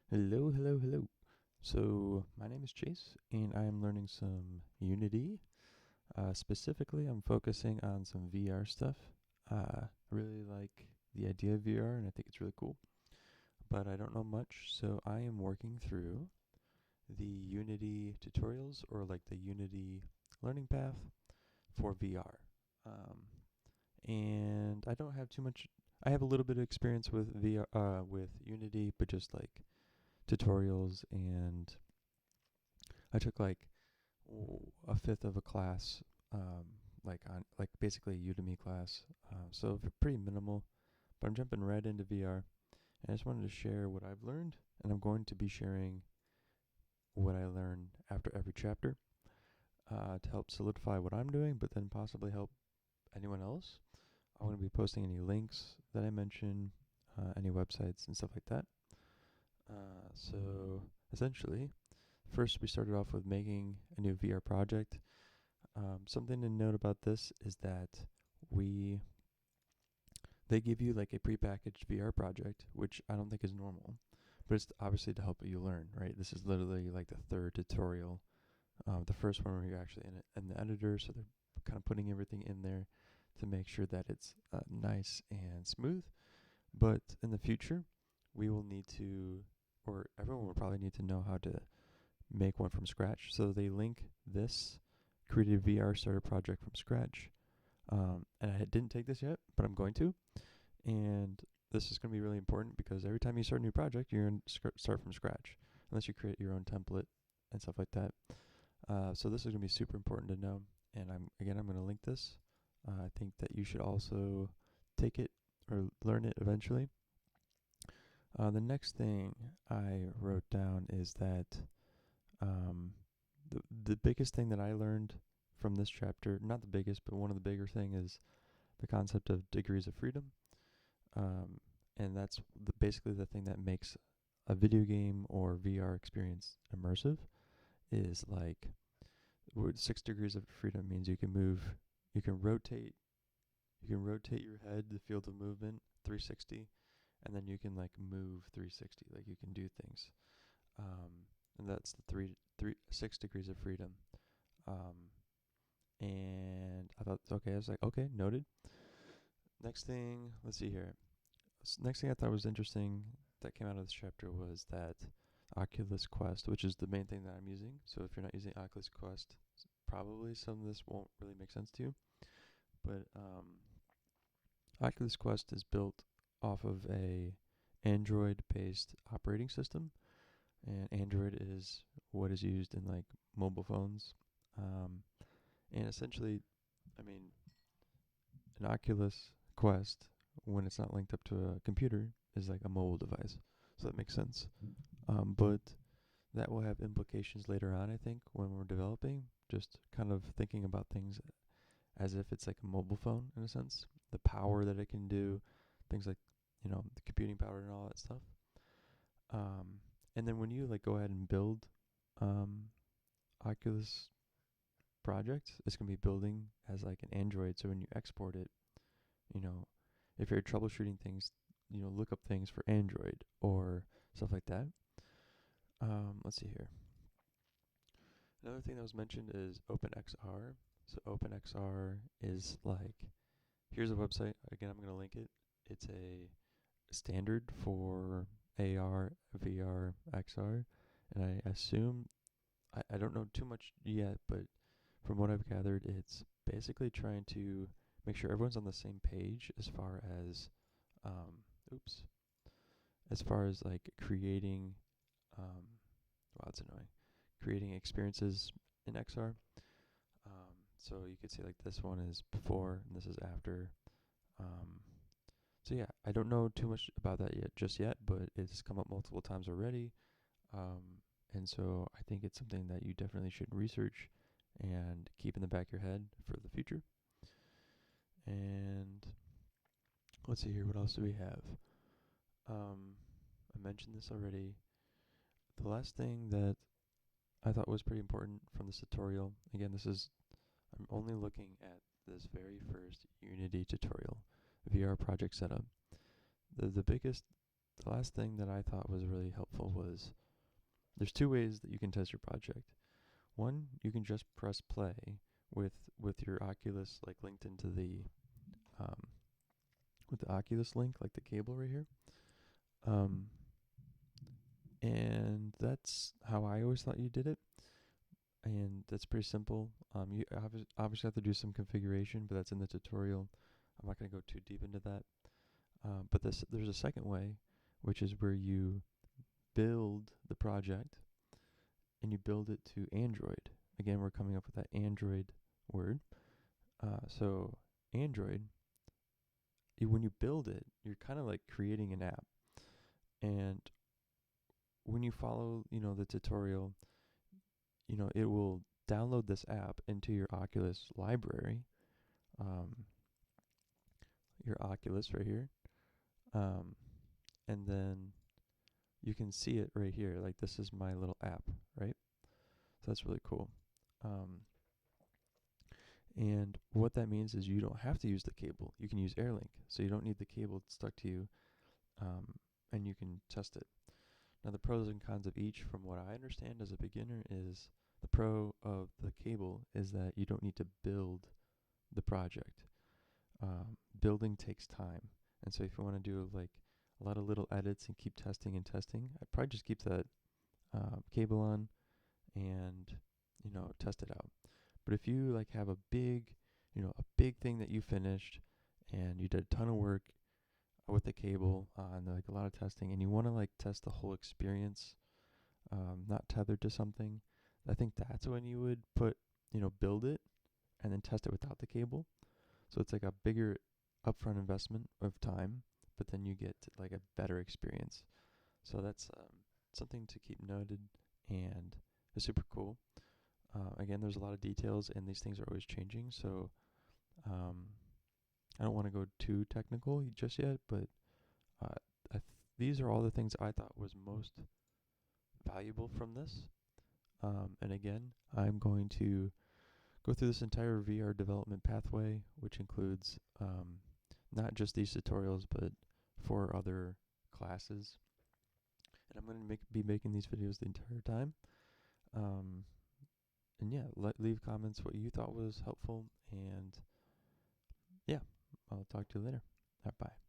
Hello, hello, hello. So, my name is Chase, and I am learning some Unity. Specifically, I'm focusing on some VR stuff. I really like the idea of VR, and I think it's really cool, but I don't know much, so I am working through the Unity tutorials or like the Unity learning path for VR. Um, and I don't have too much. I have a little bit of experience with VR, with Unity, but just like tutorials, and I took like a fifth of a class, like on like basically a Udemy class. So pretty minimal, but I'm jumping right into VR, and I just wanted to share what I've learned, and I'm going to be sharing what I learn after every chapter to help solidify what I'm doing, but then possibly help anyone else. I'm going to be posting any links that I mention, any websites and stuff like that. So essentially, first we started off with making a new VR project. Something to note about this is that we they give you like a prepackaged VR project, which I don't think is normal, but it's obviously to help you learn, right? This is literally like the third tutorial. The first one where you're actually in the editor, so they're kind of putting everything in there to make sure that it's nice and smooth. But in the future, we will need to, or everyone will probably need to know how to make one from scratch. So they link this created VR starter project from scratch. And I didn't take this yet, but I'm going to. And this is going to be really important because every time you start a new project, you're going to start from scratch, unless you create your own template and stuff like that. So this is going to be super important to know. And I'm going to link this. I think that you should also take it or learn it eventually. The next thing I wrote down is that um, the biggest thing that I learned from this chapter, not the biggest, but one of the bigger thing is the concept of degrees of freedom. Um, and that's basically the thing that makes a video game or VR experience immersive is like 6 degrees of freedom means you can move, you can rotate, you can rotate your head, the field of movement 360, and then you can like move 360, like you can do things. And that's the 6 degrees of freedom. Um, and I thought, okay, I was like, okay, noted. Next thing, let's see here. Next thing I thought was interesting that came out of this chapter was that Oculus Quest, which is the main thing that I'm using. So if you're not using Oculus Quest, probably some of this won't really make sense to you. But Oculus Quest is built off of a Android-based operating system, and Android is what is used in like mobile phones. Um, and essentially, I mean, an Oculus Quest, when it's not linked up to a computer, is like a mobile device. So that makes sense. But that will have implications later on, I think, when we're developing. Just kind of thinking about things as if it's like a mobile phone in a sense. The power that it can do, things like, the computing power and all that stuff. Um, and then when you like go ahead and build um, Oculus projects, it's gonna be building as like an Android. So when you export it, you know, if you're troubleshooting things, look up things for Android or stuff like that. Let's see here. Another thing that was mentioned is OpenXR. So OpenXR is like, here's a website. Again, I'm going to link it. It's a standard for AR, VR, XR. And I assume, I don't know too much yet, but from what I've gathered, it's basically trying to make sure everyone's on the same page as far as, um, oops, as far as like creating, wow, that's annoying, creating experiences in XR. So you could see like this one is before and this is after. Um, so yeah, I don't know too much about that yet, just yet, but it's come up multiple times already. And so I think it's something that you definitely should research and keep in the back of your head for the future. And let's see here, what else do we have? I mentioned this already. The last thing that I thought was pretty important from this tutorial, again, I'm only looking at this very first Unity tutorial, VR project setup. The biggest the last thing that I thought was really helpful was there's two ways that you can test your project. One, you can just press play with your Oculus like linked into the um, with the Oculus Link, like the cable right here. Um, and that's how I always thought you did it. And that's pretty simple. You obviously have to do some configuration, but that's in the tutorial. I'm not going to go too deep into that. But there's a second way, which is where you build the project and you build it to Android. Again, we're coming up with that Android word. So Android, when you build it, you're kind of like creating an app. And when you follow, the tutorial, it will download this app into your Oculus library, um, your Oculus right here, and then you can see it right here. Like this is my little app, right? So that's really cool. And what that means is you don't have to use the cable. You can use Airlink, so you don't need the cable stuck to you, and you can test it. Now the pros and cons of each, from what I understand as a beginner, is the pro of the cable is that you don't need to build the project. Building takes time, and so if you want to do like a lot of little edits and keep testing and testing, I'd probably just keep that cable on and test it out. But if you like have a big thing that you finished and you did a ton of work with the cable and like a lot of testing, and you want to like test the whole experience, not tethered to something, I think that's when you would build it and then test it without the cable. So it's like a bigger upfront investment of time, but then you get like a better experience. So that's something to keep noted, and it's super cool. Again, there's a lot of details, and these things are always changing. So I don't want to go too technical just yet, but these are all the things I thought was most valuable from this. And again, I'm going to go through this entire VR development pathway, which includes not just these tutorials, but 4 other classes. And I'm going to be making these videos the entire time. And yeah, leave comments what you thought was helpful. And yeah, I'll talk to you later. Bye.